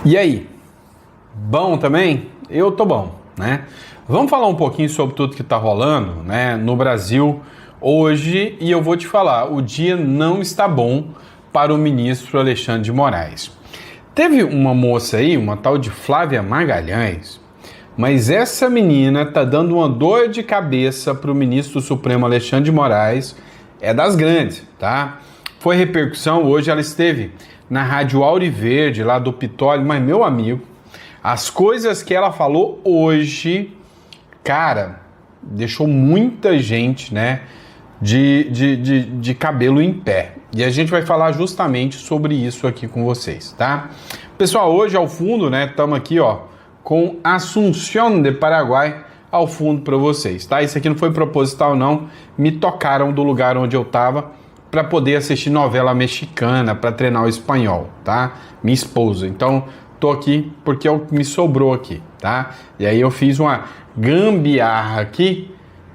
E aí, bom também? Eu tô bom, né? Vamos falar um pouquinho sobre tudo que tá rolando, né, no Brasil hoje, e eu vou te falar, o dia não está bom para o ministro Alexandre de Moraes. Teve uma moça aí, uma tal de Flávia Magalhães, mas essa menina tá dando uma dor de cabeça pro ministro Supremo Alexandre de Moraes, é das grandes, tá? Foi repercussão, hoje ela esteve na Rádio Auriverde, lá do Pitoli, mas meu amigo, as coisas que ela falou hoje, cara, deixou muita gente, né, de cabelo em pé. E a gente vai falar justamente sobre isso aqui com vocês, tá? Pessoal, hoje ao fundo, né, estamos aqui, ó, com Assunción de Paraguai ao fundo para vocês, tá? Isso aqui não foi proposital não, me tocaram do lugar onde eu tava para poder assistir novela mexicana, para treinar o espanhol, tá? Minha esposa. Então, tô aqui porque é o que me sobrou aqui, tá? E aí eu fiz uma gambiarra aqui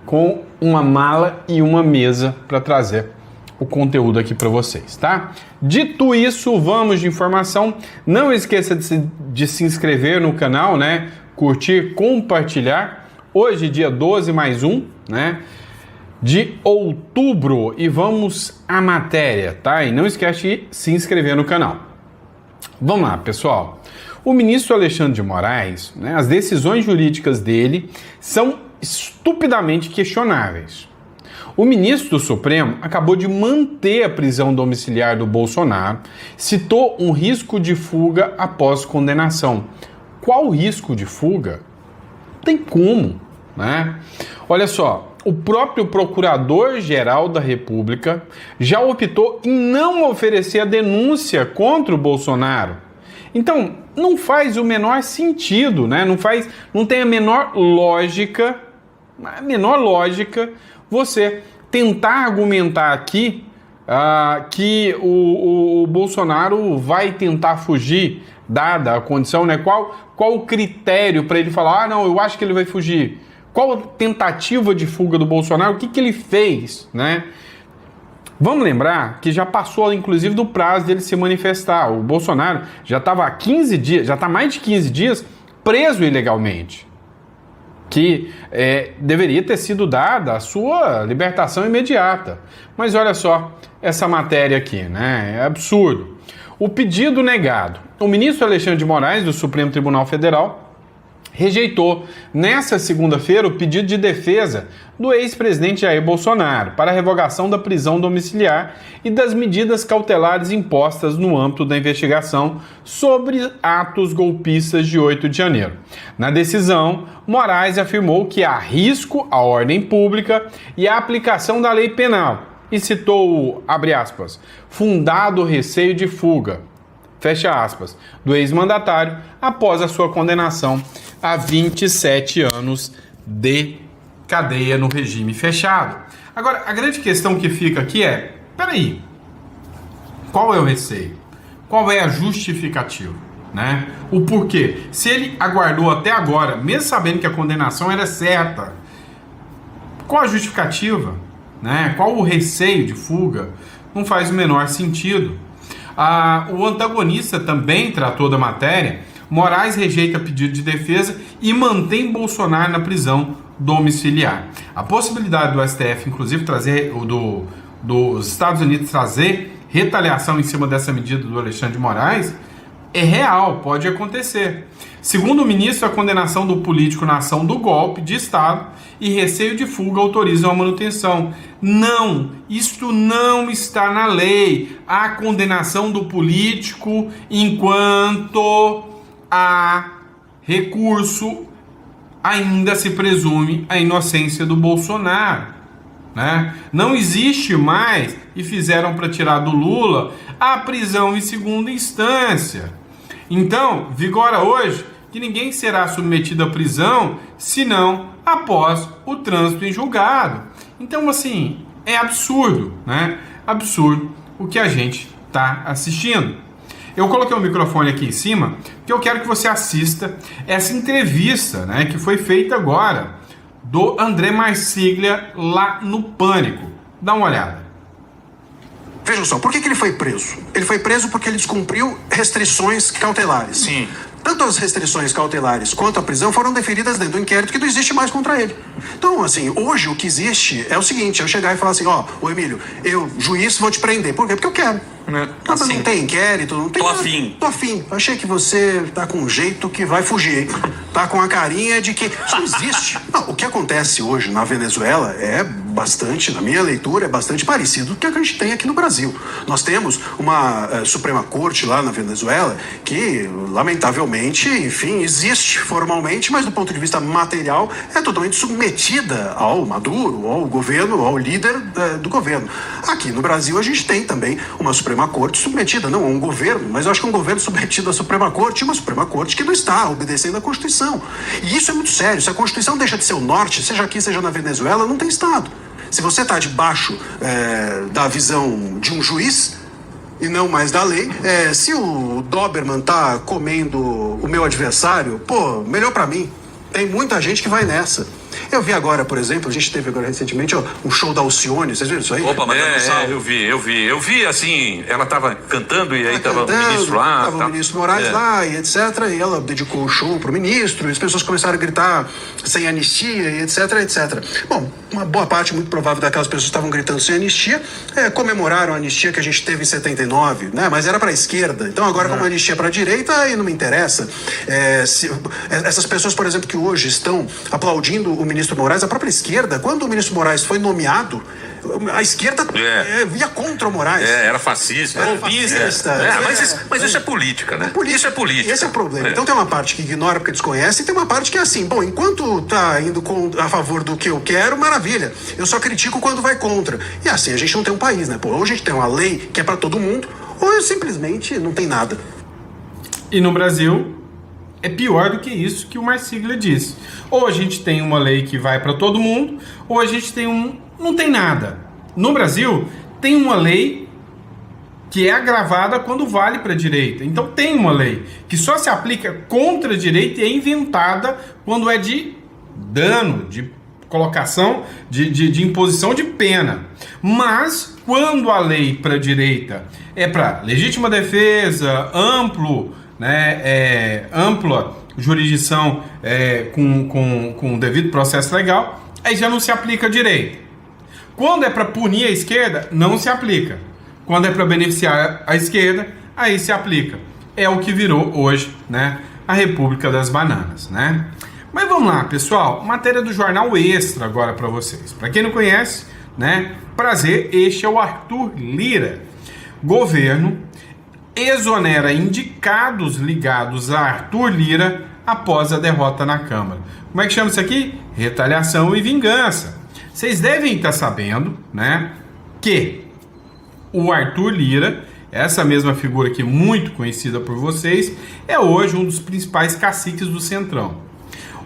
com uma mala e uma mesa para trazer o conteúdo aqui para vocês, tá? Dito isso, vamos de informação. Não esqueça de se inscrever no canal, né? Curtir, compartilhar. Hoje, dia 12 mais um, né? De outubro, e vamos à matéria, tá? E não esquece de se inscrever no canal. Vamos lá, pessoal. O ministro Alexandre de Moraes, né, as decisões jurídicas dele são estupidamente questionáveis. O ministro do Supremo acabou de manter a prisão domiciliar do Bolsonaro, citou um risco de fuga após condenação. Qual risco de fuga? Não tem como, né? Olha só, o próprio Procurador-Geral da República já optou em não oferecer a denúncia contra o Bolsonaro. Então, não faz o menor sentido, né? Não tem a menor lógica você tentar argumentar aqui que o Bolsonaro vai tentar fugir, dada a condição, né? Qual o critério para ele falar, não, eu acho que ele vai fugir? Qual a tentativa de fuga do Bolsonaro? O que ele fez, né? Vamos lembrar que já passou, inclusive, do prazo dele se manifestar. O Bolsonaro já estava há 15 dias, já está mais de 15 dias preso ilegalmente. Que deveria ter sido dada a sua libertação imediata. Mas olha só essa matéria aqui, né? É absurdo. O pedido negado. O ministro Alexandre de Moraes, do Supremo Tribunal Federal, rejeitou nesta segunda-feira o pedido de defesa do ex-presidente Jair Bolsonaro para a revogação da prisão domiciliar e das medidas cautelares impostas no âmbito da investigação sobre atos golpistas de 8 de janeiro. Na decisão, Moraes afirmou que há risco à ordem pública e à aplicação da lei penal e citou, abre aspas, fundado receio de fuga, fecha aspas, do ex-mandatário após a sua condenação a 27 anos de cadeia no regime fechado. Agora, a grande questão que fica aqui é, peraí, qual é o receio? Qual é a justificativa? Né? O porquê? Se ele aguardou até agora, mesmo sabendo que a condenação era certa, qual a justificativa? Né? Qual o receio de fuga? Não faz o menor sentido. O antagonista também tratou da matéria. Moraes rejeita pedido de defesa e mantém Bolsonaro na prisão domiciliar. A possibilidade do STF, inclusive, trazer dos Estados Unidos trazer retaliação em cima dessa medida do Alexandre de Moraes é real, pode acontecer. Segundo o ministro, a condenação do político na ação do golpe de Estado e receio de fuga autorizam a manutenção. Não, isto não está na lei. A condenação do político enquanto há recurso, ainda se presume a inocência do Bolsonaro, né? Não existe mais, e fizeram para tirar do Lula, a prisão em segunda instância. Então, vigora hoje que ninguém será submetido à prisão senão após o trânsito em julgado. Então, assim, é absurdo, né? Absurdo o que a gente está assistindo. Eu coloquei o microfone aqui em cima, porque eu quero que você assista essa entrevista, né, que foi feita agora, do André Marsiglia lá no Pânico. Dá uma olhada. Vejam só, por que ele foi preso? Ele foi preso porque ele descumpriu restrições cautelares. Sim. Tanto as restrições cautelares quanto a prisão foram deferidas dentro do inquérito que não existe mais contra ele. Então, assim, hoje o que existe é o seguinte, eu chegar e falar assim, ô Emílio, eu, juiz, vou te prender. Por quê? Porque eu quero. Assim, não tem inquérito, não tem... Tô afim. Tô afim. Achei que você tá com um jeito que vai fugir, hein? Tá com a carinha de que... Isso não existe. Não, o que acontece hoje na Venezuela é bastante, na minha leitura, é bastante parecido com o que a gente tem aqui no Brasil. Nós temos uma Suprema Corte lá na Venezuela que, lamentavelmente, enfim, existe formalmente, mas do ponto de vista material é totalmente submetida ao Maduro, ao governo, ao líder do governo. Aqui no Brasil a gente tem também uma Suprema Corte submetida, não a um governo, mas eu acho que um governo submetido à Suprema Corte e uma Suprema Corte que não está obedecendo à Constituição. E isso é muito sério. Se a Constituição deixa de ser o norte, seja aqui, seja na Venezuela, não tem Estado. Se você está debaixo da visão de um juiz e não mais da lei, se o Doberman tá comendo o meu adversário, pô, melhor para mim. Tem muita gente que vai nessa. Eu vi agora, por exemplo, a gente teve agora recentemente um show da Alcione, vocês viram isso aí? Opa, mandando salve. Eu vi, assim, ela tava cantando e aí tava o ministro lá. Tava o ministro Moraes lá e etc. E ela dedicou o show pro ministro e as pessoas começaram a gritar sem anistia e etc, etc. Bom, uma boa parte, muito provável, daquelas pessoas que estavam gritando sem anistia comemoraram a anistia que a gente teve em 79, né? Mas era pra esquerda. Então agora como a anistia é pra direita, aí não me interessa. Essas pessoas, por exemplo, que hoje estão aplaudindo o ministro Moraes, a própria esquerda, quando o ministro Moraes foi nomeado, a esquerda via contra o Moraes. Era fascista. Era fascista. Mas isso é política, né? Isso é política. Esse é o problema. Então tem uma parte que ignora porque desconhece e tem uma parte que é assim, bom, enquanto tá indo a favor do que eu quero, maravilha. Eu só critico quando vai contra. E assim, a gente não tem um país, né? Pô, ou a gente tem uma lei que é pra todo mundo, ou simplesmente não tem nada. E no Brasil é pior do que isso que o Marsiglia disse. Ou a gente tem uma lei que vai para todo mundo, ou a gente tem não tem nada. No Brasil, tem uma lei que é agravada quando vale para a direita. Então tem uma lei que só se aplica contra a direita e é inventada quando é de dano, de colocação, de imposição de pena. Mas quando a lei para a direita é para legítima defesa, ampla jurisdição com o devido processo legal, aí já não se aplica a direita. Quando é para punir a esquerda, não se aplica. Quando é para beneficiar a esquerda, aí se aplica. É o que virou hoje, né, a República das Bananas, né? Mas vamos lá, pessoal, matéria do Jornal Extra agora para vocês. Para quem não conhece, né, prazer, este é o Arthur Lira. Governo exonera indicados ligados a Arthur Lira após a derrota na Câmara. Como é que chama isso aqui? Retaliação e vingança. Vocês devem estar sabendo, né, que o Arthur Lira, essa mesma figura aqui muito conhecida por vocês, é hoje um dos principais caciques do Centrão.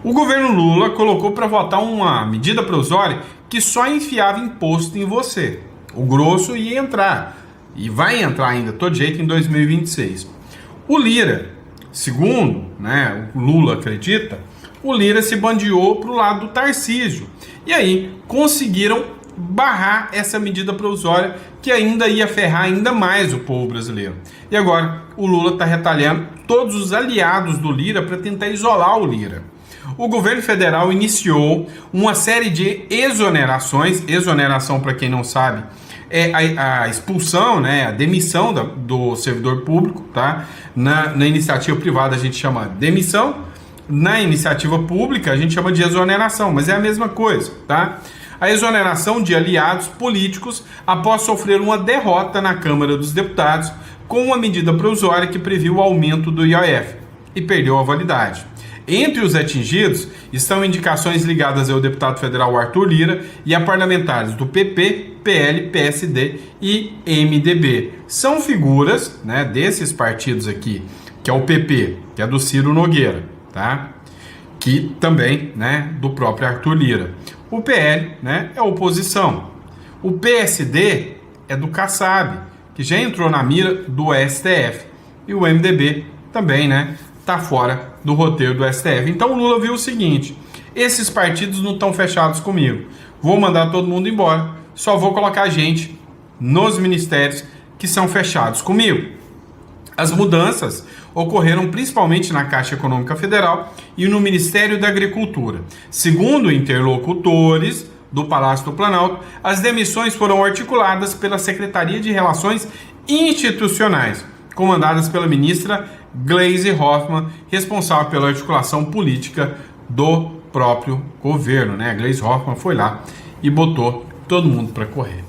O governo Lula colocou para votar uma medida provisória que só enfiava imposto em você. O grosso ia entrar. E vai entrar ainda, todo jeito, em 2026. O Lira, segundo, né, o Lula acredita, o Lira se bandeou para o lado do Tarcísio. E aí conseguiram barrar essa medida provisória que ainda ia ferrar ainda mais o povo brasileiro. E agora o Lula está retalhando todos os aliados do Lira para tentar isolar o Lira. O governo federal iniciou uma série de exonerações. Exoneração, para quem não sabe, é a expulsão, né, a demissão do servidor público, tá? Na iniciativa privada a gente chama demissão, na iniciativa pública a gente chama de exoneração, mas é a mesma coisa, tá? A exoneração de aliados políticos após sofrer uma derrota na Câmara dos Deputados com uma medida provisória que previu o aumento do IOF e perdeu a validade. Entre os atingidos estão indicações ligadas ao deputado federal Arthur Lira e a parlamentares do PP, PL, PSD e MDB. São figuras, né, desses partidos aqui, que é o PP, que é do Ciro Nogueira, tá? Que também, né, do próprio Arthur Lira. O PL, né, é oposição. O PSD é do Kassab, que já entrou na mira do STF. E o MDB também, né, tá fora do roteiro do STF. Então o Lula viu o seguinte: esses partidos não estão fechados comigo. Vou mandar todo mundo embora. Só vou colocar gente nos ministérios que são fechados comigo. As mudanças ocorreram principalmente na Caixa Econômica Federal e no Ministério da Agricultura. Segundo interlocutores do Palácio do Planalto, as demissões foram articuladas pela Secretaria de Relações Institucionais, comandadas pela ministra Gleisi Hoffmann, responsável pela articulação política do próprio governo, né? A Gleisi Hoffmann foi lá e botou todo mundo para correr.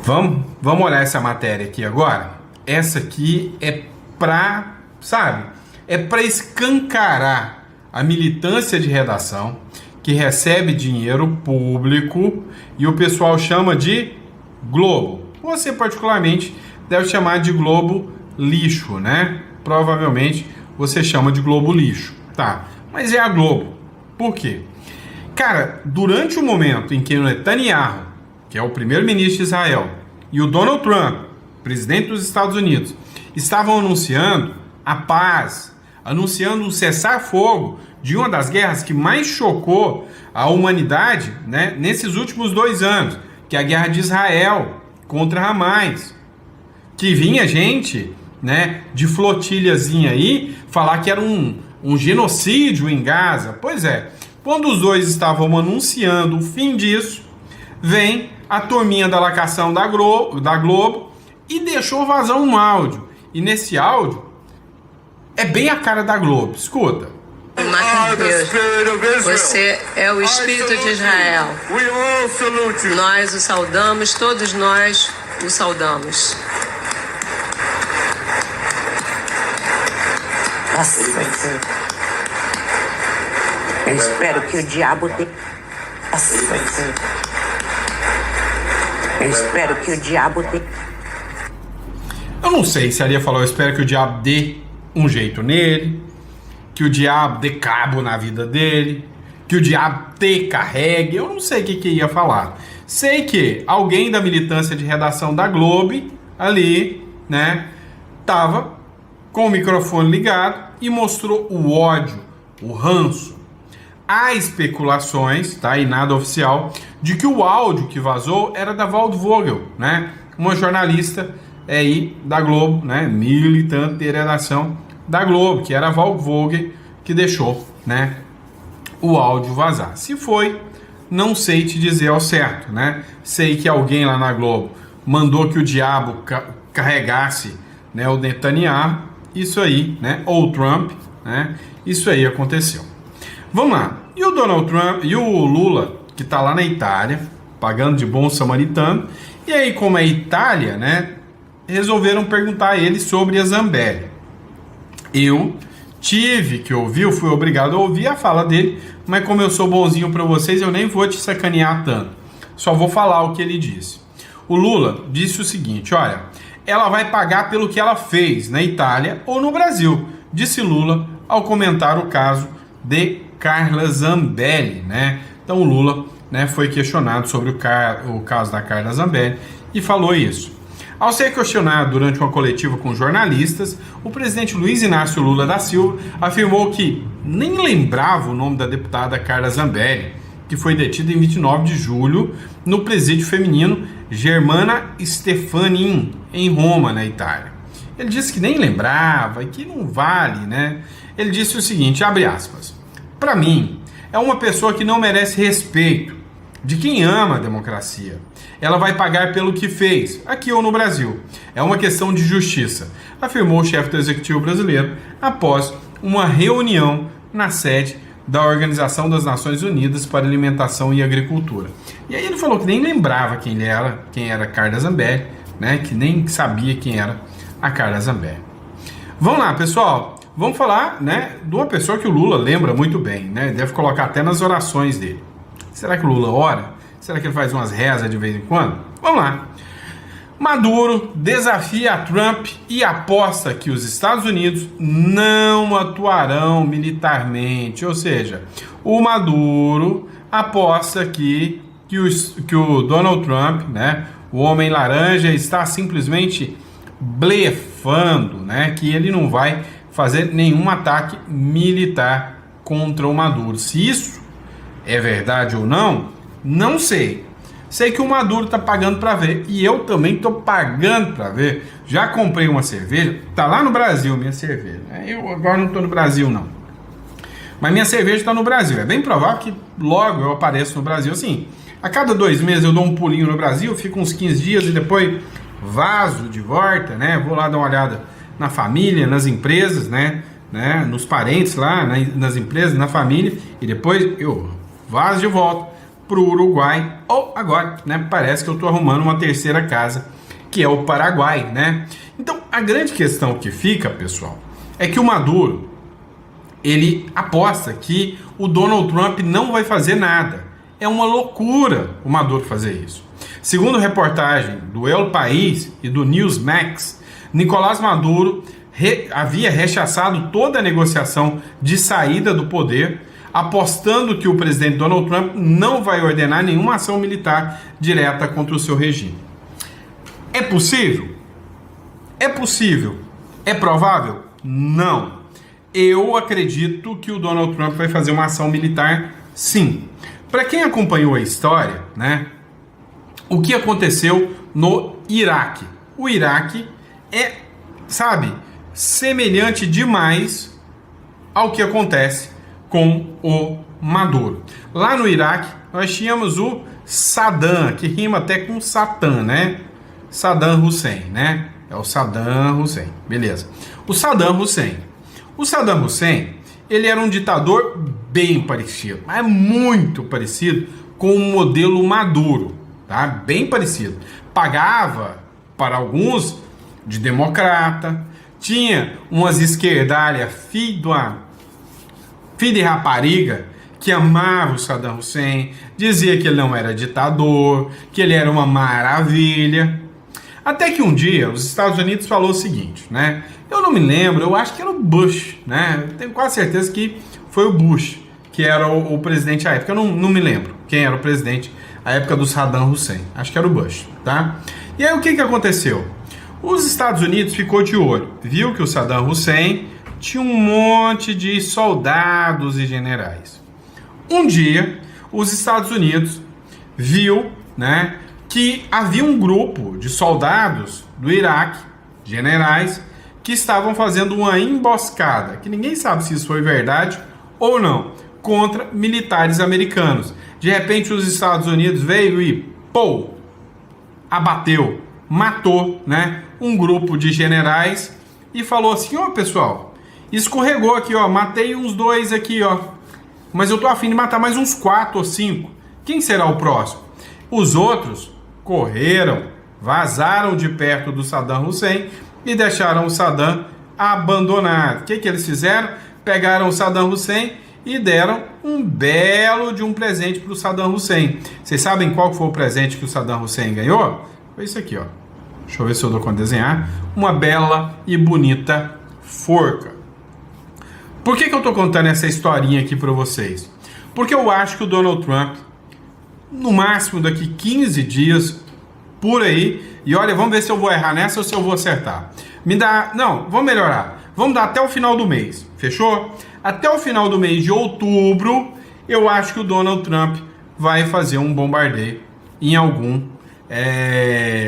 Vamos olhar essa matéria aqui agora. Essa aqui é para, sabe, é para escancarar a militância de redação que recebe dinheiro público e o pessoal chama de Globo. Você particularmente deve chamar de Globo lixo, né? Provavelmente você chama de Globo lixo, tá? Mas é a Globo. Por quê? Cara, durante o momento em que o Netanyahu, que é o primeiro-ministro de Israel, e o Donald Trump, presidente dos Estados Unidos, estavam anunciando a paz, anunciando um cessar-fogo de uma das guerras que mais chocou a humanidade, né, nesses últimos 2 anos, que é a guerra de Israel contra Hamas, que vinha gente, né, de flotilhazinha aí falar que era um genocídio em Gaza. Pois é, quando os dois estavam anunciando o fim disso, vem a turminha da lacração da Globo e deixou vazar um áudio. E nesse áudio é bem a cara da Globo. Escuta. Deus, você é o Espírito de Israel. Nós o saudamos, todos nós o saudamos. Nossa, eu espero que o diabo dê. Eu espero que o diabo dê. Eu não sei se ali falou, eu espero que o diabo dê um jeito nele, que o diabo dê cabo na vida dele, que o diabo te carregue. Eu não sei o que ia falar. Sei que alguém da militância de redação da Globo ali, né, tava com o microfone ligado e mostrou o ódio, o ranço. Há especulações, tá, e nada oficial, de que o áudio que vazou era da Wald Vogel, né, uma jornalista aí da Globo, né, militante de redação da Globo, que era a Wald Vogel que deixou, né, o áudio vazar. Se foi, não sei te dizer ao certo, né? Sei que alguém lá na Globo mandou que o diabo carregasse, né, o Netanyahu, isso aí, né, ou o Trump, né? Isso aí aconteceu. Vamos lá. E o Donald Trump e o Lula, que tá lá na Itália, pagando de bom samaritano, e aí como é Itália, né, resolveram perguntar a ele sobre a Zambelli. Eu tive que ouvir, eu fui obrigado a ouvir a fala dele, mas como eu sou bonzinho para vocês, eu nem vou te sacanear tanto. Só vou falar o que ele disse. O Lula disse o seguinte, olha, ela vai pagar pelo que ela fez na Itália ou no Brasil, disse Lula ao comentar o caso de Carla Zambelli, né? Então o Lula, né, foi questionado sobre o caso da Carla Zambelli e falou isso. Ao ser questionado durante uma coletiva com jornalistas, o presidente Luiz Inácio Lula da Silva afirmou que nem lembrava o nome da deputada Carla Zambelli, que foi detida em 29 de julho no presídio feminino Germana Stefanin, em Roma, na Itália. Ele disse que nem lembrava e que não vale, né? Ele disse o seguinte, abre aspas, para mim, é uma pessoa que não merece respeito, de quem ama a democracia. Ela vai pagar pelo que fez, aqui ou no Brasil. É uma questão de justiça, afirmou o chefe do Executivo brasileiro após uma reunião na sede da Organização das Nações Unidas para Alimentação e Agricultura. E aí ele falou que nem lembrava quem era Carla Zambelli, né? Que nem sabia quem era a Carla Zambelli. Vamos lá, pessoal. Vamos falar, né, de uma pessoa que o Lula lembra muito bem, né? Deve colocar até nas orações dele. Será que o Lula ora? Será que ele faz umas rezas de vez em quando? Vamos lá. Maduro desafia a Trump e aposta que os Estados Unidos não atuarão militarmente. Ou seja, o Maduro aposta que o Donald Trump, né, o homem laranja, está simplesmente blefando, né, que ele não vai fazer nenhum ataque militar contra o Maduro. Se isso é verdade ou não, não sei. Sei que o Maduro tá pagando para ver e eu também tô pagando para ver. Já comprei uma cerveja, tá lá no Brasil minha cerveja. Eu agora não tô no Brasil não. Mas minha cerveja está no Brasil. É bem provável que logo eu apareça no Brasil. Assim, a cada 2 meses eu dou um pulinho no Brasil, fico uns 15 dias e depois vazo de volta, né? Vou lá dar uma olhada na família, nas empresas, né? Nos parentes lá, nas empresas, na família. E depois eu vazo de volta pro Uruguai. Ou agora, né? Parece que eu tô arrumando uma terceira casa, que é o Paraguai, né? Então, a grande questão que fica, pessoal, é que o Maduro, ele aposta que o Donald Trump não vai fazer nada. É uma loucura o Maduro fazer isso. Segundo reportagem do El País e do Newsmax, Nicolás Maduro havia rechaçado toda a negociação de saída do poder, apostando que o presidente Donald Trump não vai ordenar nenhuma ação militar direta contra o seu regime. É possível? É possível. É provável? Não. Eu acredito que o Donald Trump vai fazer uma ação militar, sim. Para quem acompanhou a história, né, o que aconteceu no Iraque? O Iraque é, sabe, semelhante demais ao que acontece com o Maduro. Lá no Iraque, nós tínhamos o Saddam, que rima até com Satã, né? Saddam Hussein, né? É o Saddam Hussein, beleza. O Saddam Hussein, ele era um ditador bem parecido, mas muito parecido com o modelo Maduro, tá? Bem parecido. Pagava para alguns de democrata, tinha umas esquerdalhas filho de rapariga que amava o Saddam Hussein, dizia que ele não era ditador, que ele era uma maravilha. Até que um dia os Estados Unidos falou o seguinte, né? Eu não me lembro, eu acho que era o Bush, né? Eu tenho quase certeza que foi o Bush que era o presidente à época. Eu não me lembro quem era o presidente à época do Saddam Hussein. Acho que era o Bush, tá? E aí o que aconteceu? Os Estados Unidos ficou de olho, viu que o Saddam Hussein tinha um monte de soldados e generais. Um dia, os Estados Unidos viu, né, que havia um grupo de soldados do Iraque, generais, que estavam fazendo uma emboscada, que ninguém sabe se isso foi verdade ou não, contra militares americanos. De repente, os Estados Unidos veio e, pô, abateu, matou, né, um grupo de generais e falou assim, ó, pessoal, escorregou aqui, ó, matei uns 2 aqui, ó, mas eu tô a fim de matar mais uns 4 ou 5. Quem será o próximo? Os outros correram, vazaram de perto do Saddam Hussein e deixaram o Saddam abandonado. O que eles fizeram? Pegaram o Saddam Hussein e deram um belo de um presente para o Saddam Hussein. Vocês sabem qual foi o presente que o Saddam Hussein ganhou? Foi isso aqui, ó. Deixa eu ver se eu dou conta de desenhar. Uma bela e bonita forca. Por que eu tô contando essa historinha aqui para vocês? Porque eu acho que o Donald Trump, no máximo daqui 15 dias, por aí, e olha, vamos ver se eu vou errar nessa ou se eu vou acertar. Vamos melhorar. Vamos dar até o final do mês, fechou? Até o final do mês de outubro, eu acho que o Donald Trump vai fazer um bombardeio em algum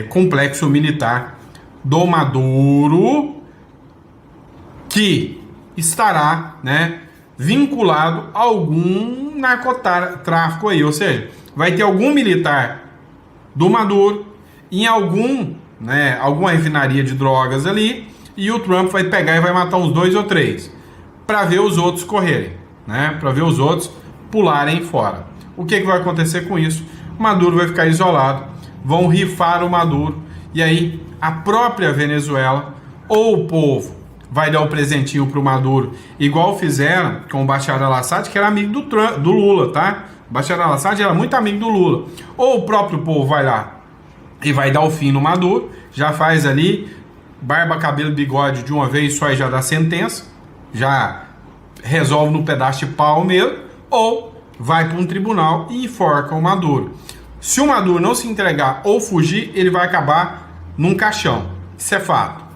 complexo militar do Maduro, que estará, né, vinculado a algum narcotráfico aí, ou seja, vai ter algum militar do Maduro em alguma refinaria de drogas ali, e o Trump vai pegar e vai matar uns 2 ou 3 para ver os outros correrem, né, para ver os outros pularem fora. O que vai acontecer com isso? Maduro vai ficar isolado, vão rifar o Maduro, e aí a própria Venezuela ou o povo vai dar um presentinho pro Maduro, igual fizeram com o Bashar al-Assad, que era amigo do Lula, tá? O Bashar al-Assad era muito amigo do Lula. Ou o próprio povo vai lá e vai dar o fim no Maduro, já faz ali barba, cabelo, bigode de uma vez só e já dá sentença, já resolve no pedaço de pau mesmo, ou vai para um tribunal e enforca o Maduro. Se o Maduro não se entregar ou fugir, ele vai acabar num caixão. Isso é fato.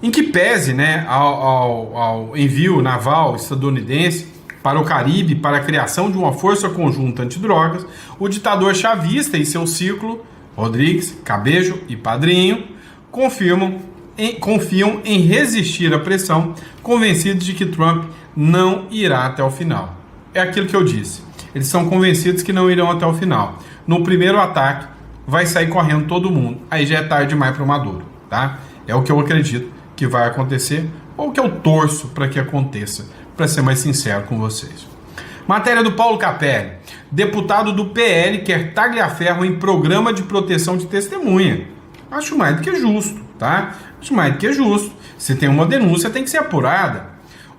Em que pese, né, ao envio naval estadunidense, para o Caribe para a criação de uma força conjunta antidrogas, o ditador chavista e seu círculo, Rodrigues, Cabejo e Padrinho, confiam em resistir à pressão, convencidos de que Trump não irá até o final. É aquilo que eu disse. Eles são convencidos que não irão até o final. No primeiro ataque, vai sair correndo todo mundo. Aí já é tarde demais para o Maduro, tá? É o que eu acredito que vai acontecer, ou que eu torço para que aconteça, para ser mais sincero com vocês. Matéria do Paulo Capelli. Deputado do PL quer tagliaferro em programa de proteção de testemunha. Acho mais do que justo, tá? Acho mais do que justo. Se tem uma denúncia, tem que ser apurada.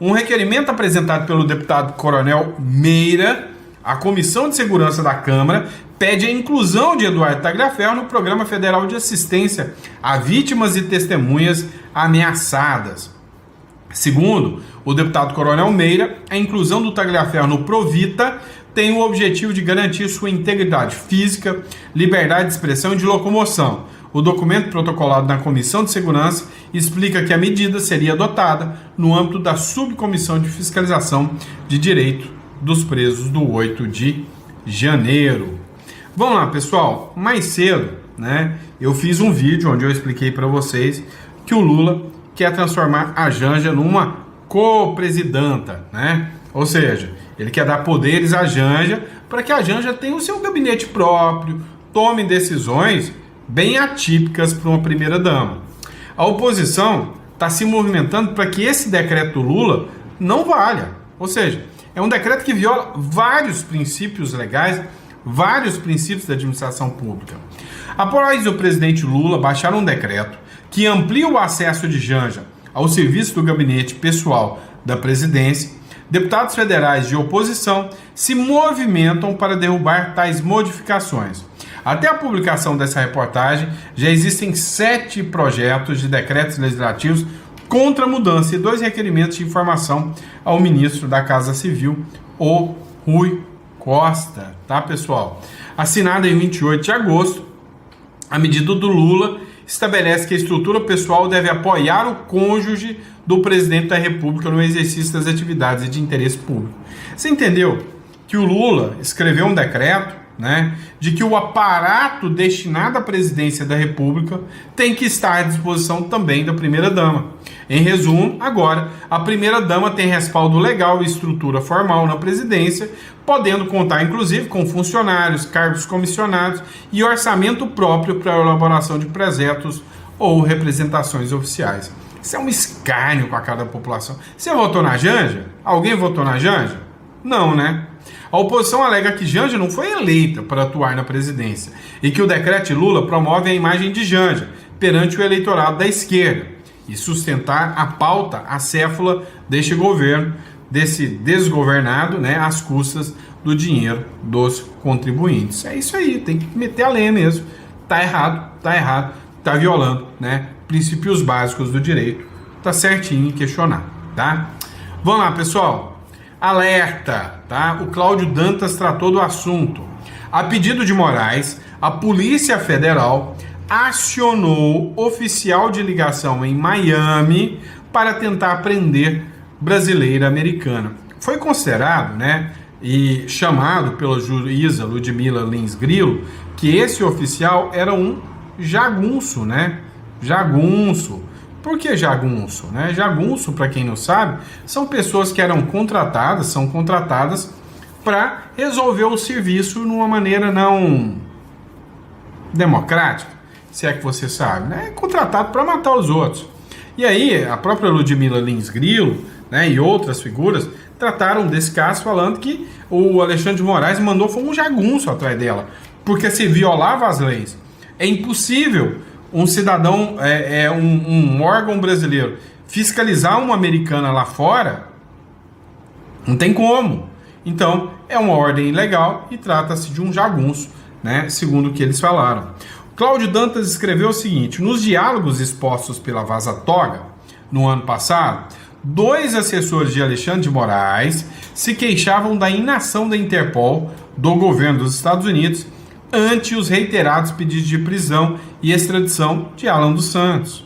Um requerimento apresentado pelo deputado Coronel Meira à Comissão de Segurança da Câmara pede a inclusão de Eduardo Tagliaferro no Programa Federal de Assistência a Vítimas e Testemunhas Ameaçadas. Segundo o deputado Coronel Meira, a inclusão do Tagliaferro no Provita tem o objetivo de garantir sua integridade física, liberdade de expressão e de locomoção. O documento protocolado na Comissão de Segurança explica que a medida seria adotada no âmbito da Subcomissão de Fiscalização de Direito dos Presos do 8 de janeiro. Vamos lá, pessoal. Mais cedo, né, eu fiz um vídeo onde eu expliquei para vocês que o Lula quer transformar a Janja numa co-presidenta, né? Ou seja, ele quer dar poderes à Janja para que a Janja tenha o seu gabinete próprio, tome decisões bem atípicas para uma primeira-dama. A oposição está se movimentando para que esse decreto do Lula não valha. Ou seja, é um decreto que viola vários princípios legais, vários princípios da administração pública. Após o presidente Lula baixar um decreto que amplia o acesso de Janja ao serviço do gabinete pessoal da presidência, deputados federais de oposição se movimentam para derrubar tais modificações. Até a publicação dessa reportagem, já existem 7 projetos de decretos legislativos contra a mudança e 2 requerimentos de informação ao ministro da Casa Civil, o Rui Costa, tá, pessoal? Assinada em 28 de agosto, a medida do Lula estabelece que a estrutura pessoal deve apoiar o cônjuge do presidente da República no exercício das atividades de interesse público. Você entendeu que o Lula escreveu um decreto, né, de que o aparato destinado à presidência da República tem que estar à disposição também da primeira-dama. Em resumo, agora, a primeira-dama tem respaldo legal e estrutura formal na presidência, podendo contar, inclusive, com funcionários, cargos comissionados e orçamento próprio para a elaboração de projetos ou representações oficiais. Isso é um escárnio com a cara da população. Você votou na Janja? Alguém votou na Janja? Não, né? A oposição alega que Janja não foi eleita para atuar na presidência e que o decreto de Lula promove a imagem de Janja perante o eleitorado da esquerda e sustentar a pauta acéfala deste governo, desse desgovernado, né, às custas do dinheiro dos contribuintes. É isso aí, tem que meter a lenha mesmo. Tá errado, tá violando, né, princípios básicos do direito. Tá certinho em questionar, tá? Vamos lá, pessoal. Alerta, tá? O Cláudio Dantas tratou do assunto. A pedido de Moraes, a Polícia Federal acionou oficial de ligação em Miami para tentar prender brasileira americana. Foi considerado, né, e chamado pela juíza Ludmila Lins Grilo, que esse oficial era um jagunço, né? Jagunço. Por que jagunço, né? Jagunço, para quem não sabe, são pessoas que são contratadas para resolver o serviço de uma maneira não democrática, se é que você sabe, né? É contratado para matar os outros. E aí, a própria Ludmila Lins Grilo, né, e outras figuras trataram desse caso falando que o Alexandre de Moraes foi um jagunço atrás dela, porque se violava as leis. É impossível um cidadão, um órgão brasileiro fiscalizar uma americana lá fora. Não tem como. Então, é uma ordem ilegal e trata-se de um jagunço, né, segundo o que eles falaram. Cláudio Dantas escreveu o seguinte: nos diálogos expostos pela Vaza Toga, no ano passado, 2 assessores de Alexandre de Moraes se queixavam da inação da Interpol, do governo dos Estados Unidos, ante os reiterados pedidos de prisão e extradição de Alan dos Santos.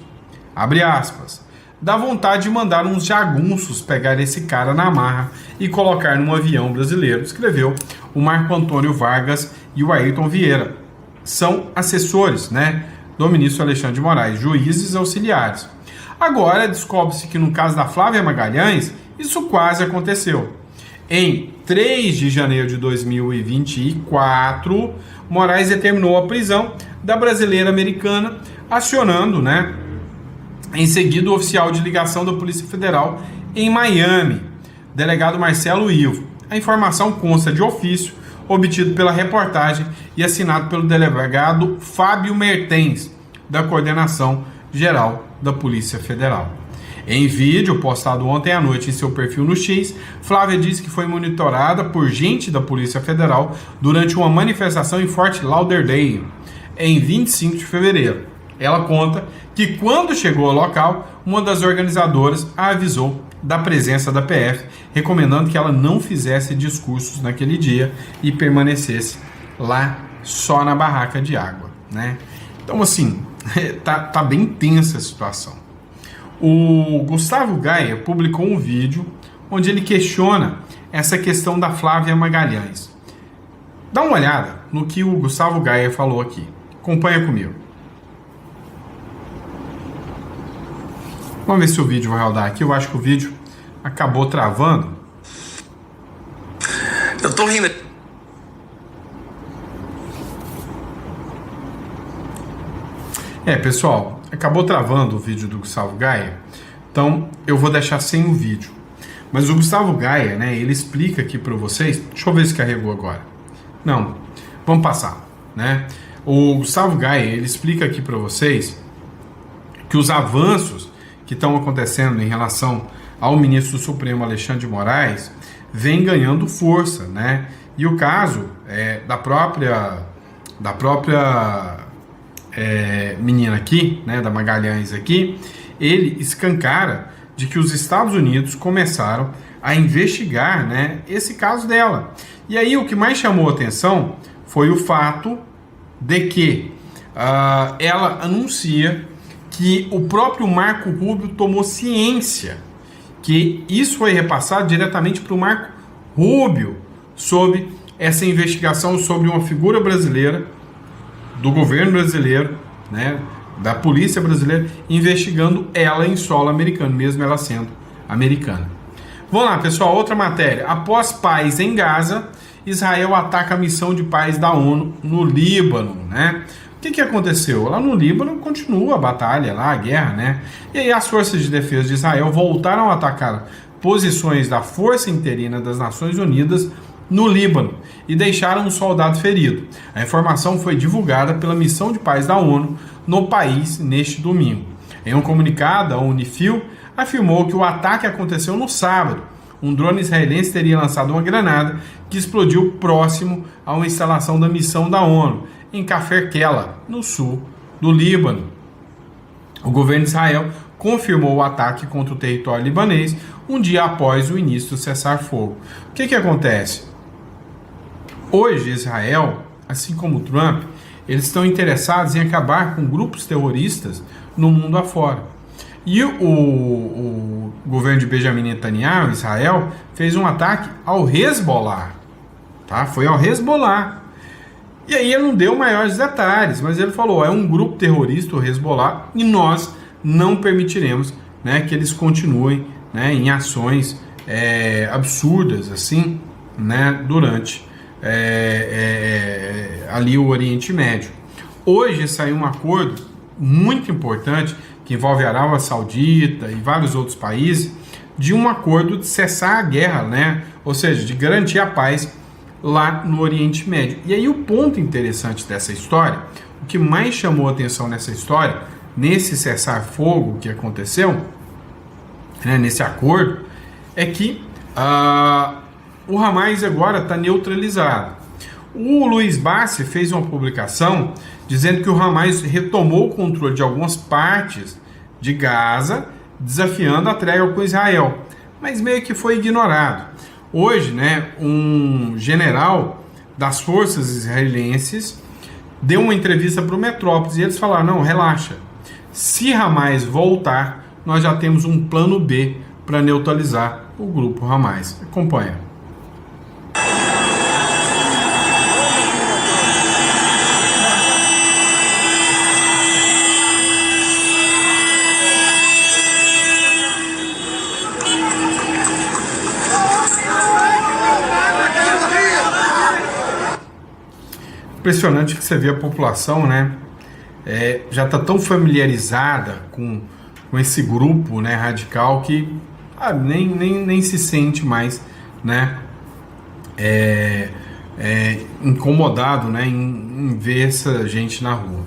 Abre aspas. dá vontade de mandar uns jagunços pegar esse cara na marra e colocar num avião brasileiro, escreveu o Marco Antônio Vargas e o Ayrton Vieira. São assessores, né, do ministro Alexandre de Moraes, juízes auxiliares. Agora, descobre-se que no caso da Flávia Magalhães, isso quase aconteceu. Em 3 de janeiro de 2024, Moraes determinou a prisão da brasileira americana, acionando, né, em seguida o oficial de ligação da Polícia Federal em Miami, delegado Marcelo Ivo. A informação consta de ofício obtido pela reportagem e assinado pelo delegado Fábio Mertens, da Coordenação Geral da Polícia Federal. Em vídeo postado ontem à noite em seu perfil no X, Flávia disse que foi monitorada por gente da Polícia Federal durante uma manifestação em Fort Lauderdale, em 25 de fevereiro. Ela conta que quando chegou ao local, uma das organizadoras a avisou da presença da PF, recomendando que ela não fizesse discursos naquele dia e permanecesse lá só na barraca de água, né? Então, assim, tá bem tensa a situação. O Gustavo Gaia publicou um vídeo onde ele questiona essa questão da Flávia Magalhães. Dá uma olhada no que o Gustavo Gaia falou aqui. Acompanha comigo. Vamos ver se o vídeo vai rodar aqui. Eu acho que o vídeo acabou travando. Eu tô rindo. Pessoal, acabou travando o vídeo do Gustavo Gaia, então eu vou deixar sem o vídeo. Mas o Gustavo Gaia, né, ele explica aqui para vocês. Deixa eu ver se carregou agora. Não, vamos passar, né? O Gustavo Gaia, ele explica aqui para vocês que os avanços que estão acontecendo em relação ao ministro do Supremo Alexandre de Moraes vem ganhando força, né? E o caso da própria menina aqui, né, da Magalhães aqui, ele escancara de que os Estados Unidos começaram a investigar, né, esse caso dela. E aí o que mais chamou a atenção foi o fato de que ela anuncia que o próprio Marco Rubio tomou ciência, que isso foi repassado diretamente para o Marco Rubio sobre essa investigação sobre uma figura brasileira, do governo brasileiro, né, da polícia brasileira, investigando ela em solo americano, mesmo ela sendo americana. Vamos lá, pessoal, outra matéria. Após paz em Gaza, Israel ataca a missão de paz da ONU no Líbano, né? O que aconteceu? Lá no Líbano continua a batalha, lá a guerra, né? E aí as forças de defesa de Israel voltaram a atacar posições da Força Interina das Nações Unidas no Líbano e deixaram um soldado ferido. A informação foi divulgada pela Missão de Paz da ONU no país neste domingo. Em um comunicado, a Unifil afirmou que o ataque aconteceu no sábado. Um drone israelense teria lançado uma granada que explodiu próximo a uma instalação da missão da ONU, em Kafr Kela, no sul do Líbano. O governo de Israel confirmou o ataque contra o território libanês um dia após o início do cessar-fogo. O que acontece? Hoje, Israel, assim como Trump, eles estão interessados em acabar com grupos terroristas no mundo afora. E o governo de Benjamin Netanyahu, Israel, fez um ataque ao Hezbollah. Tá? Foi ao Hezbollah. E aí ele não deu maiores detalhes, mas ele falou, é um grupo terrorista, o Hezbollah, e nós não permitiremos, né, que eles continuem, né, em ações absurdas, assim, né, durante ali o Oriente Médio. Hoje saiu um acordo muito importante que envolve a Arábia Saudita e vários outros países, de um acordo de cessar a guerra, né? Ou seja, de garantir a paz lá no Oriente Médio. E aí o ponto interessante dessa história, o que mais chamou a atenção nessa história, nesse cessar-fogo que aconteceu, né, nesse acordo, é que o Hamas agora está neutralizado. O Luiz Bassi fez uma publicação dizendo que o Hamas retomou o controle de algumas partes de Gaza, desafiando a trégua com Israel, mas meio que foi ignorado. Hoje, né, um general das forças israelenses deu uma entrevista para o Metrópolis e eles falaram, não, relaxa, se Hamas voltar, nós já temos um plano B para neutralizar o grupo Ramais. Acompanha. Impressionante que você vê a população, né? Já está tão familiarizada com esse grupo, né, radical que nem se sente mais, né, incomodado, né, em ver essa gente na rua.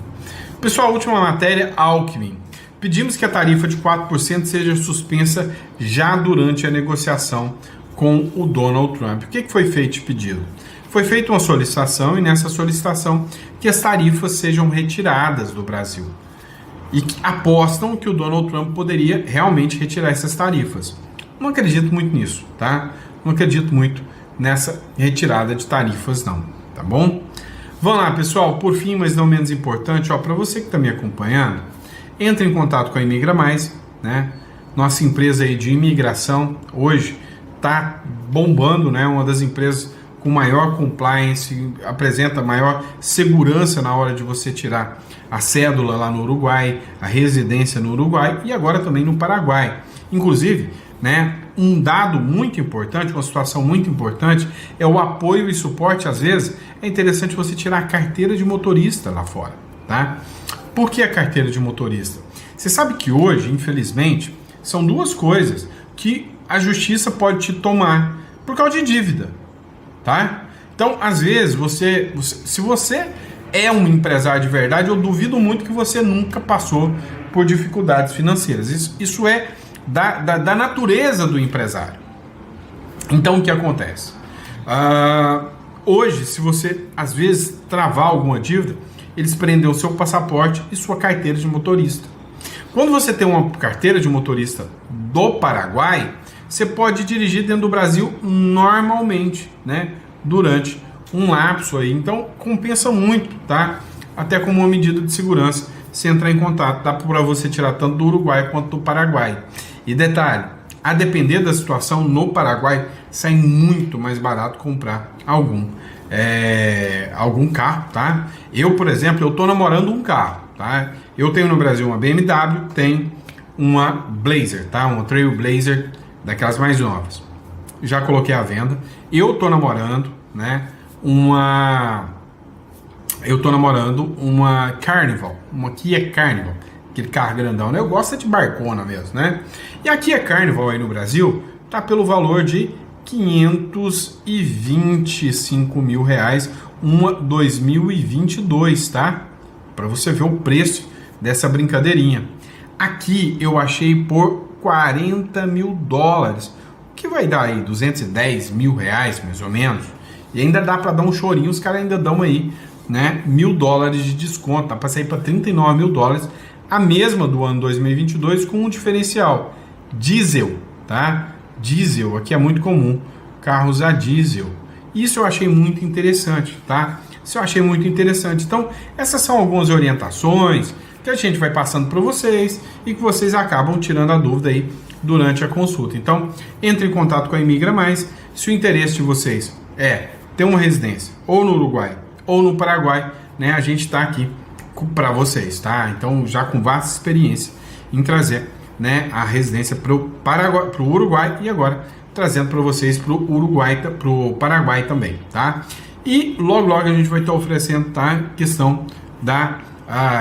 Pessoal, última matéria, Alckmin. Pedimos que a tarifa de 4% seja suspensa já durante a negociação com o Donald Trump. O que foi feito de pedido? Foi feita uma solicitação e nessa solicitação que as tarifas sejam retiradas do Brasil. E que apostam que o Donald Trump poderia realmente retirar essas tarifas. Não acredito muito nisso, tá? Não acredito muito nessa retirada de tarifas não, tá bom? Vamos lá, pessoal, por fim, mas não menos importante, para você que está me acompanhando, entre em contato com a Imigra Mais, né? Nossa empresa aí de imigração hoje está bombando, né? Uma das empresas com maior compliance, apresenta maior segurança na hora de você tirar a cédula lá no Uruguai, a residência no Uruguai e agora também no Paraguai. Inclusive, né, um dado muito importante, uma situação muito importante é o apoio e suporte. Às vezes é interessante você tirar a carteira de motorista lá fora, tá? Por que a carteira de motorista? Você sabe que hoje, infelizmente, são duas coisas que a justiça pode te tomar por causa de dívida. Tá? Então, às vezes, se você é um empresário de verdade, eu duvido muito que você nunca passou por dificuldades financeiras. Isso é da natureza do empresário. Então, o que acontece? Hoje, se você, às vezes, travar alguma dívida, eles prendem o seu passaporte e sua carteira de motorista. Quando você tem uma carteira de motorista do Paraguai, você pode dirigir dentro do Brasil normalmente, né? Durante um lapso aí. Então, compensa muito, tá? Até como uma medida de segurança, se entrar em contato, dá para você tirar tanto do Uruguai quanto do Paraguai. E detalhe, a depender da situação, no Paraguai, sai muito mais barato comprar algum carro, tá? Eu, por exemplo, eu tô namorando um carro, tá? Eu tenho no Brasil uma BMW, tenho uma Blazer, tá? Uma Trailblazer, daquelas mais novas. Já coloquei à venda. Eu tô namorando, né, uma Carnival, uma Kia Carnival, aquele carro grandão, né? Eu gosto de barcona mesmo, né? E a Kia Carnival aí no Brasil tá pelo valor de 525 mil reais, uma 2022, tá? Para você ver o preço dessa brincadeirinha. Aqui eu achei por 40 mil dólares, o que vai dar aí 210 mil reais mais ou menos, e ainda dá para dar um chorinho, os caras ainda dão aí, né, $1.000 de desconto, dá para sair para 39 mil dólares, a mesma do ano 2022 com um diferencial, diesel, tá? Diesel, aqui é muito comum, carros a diesel, isso eu achei muito interessante, tá? Isso eu achei muito interessante. Então, essas são algumas orientações que a gente vai passando para vocês e que vocês acabam tirando a dúvida aí durante a consulta. Então, entre em contato com a Imigra Mais, se o interesse de vocês é ter uma residência ou no Uruguai ou no Paraguai, né, a gente está aqui para vocês, tá? Então, já com vasta experiência em trazer, né, a residência para o Uruguai e agora trazendo para vocês para o Paraguai também, tá? E logo a gente vai estar oferecendo, tá, questão da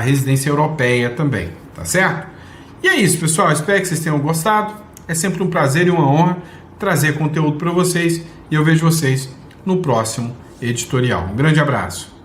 residência europeia também, tá certo? E é isso, pessoal, espero que vocês tenham gostado, é sempre um prazer e uma honra trazer conteúdo para vocês e eu vejo vocês no próximo editorial. Um grande abraço.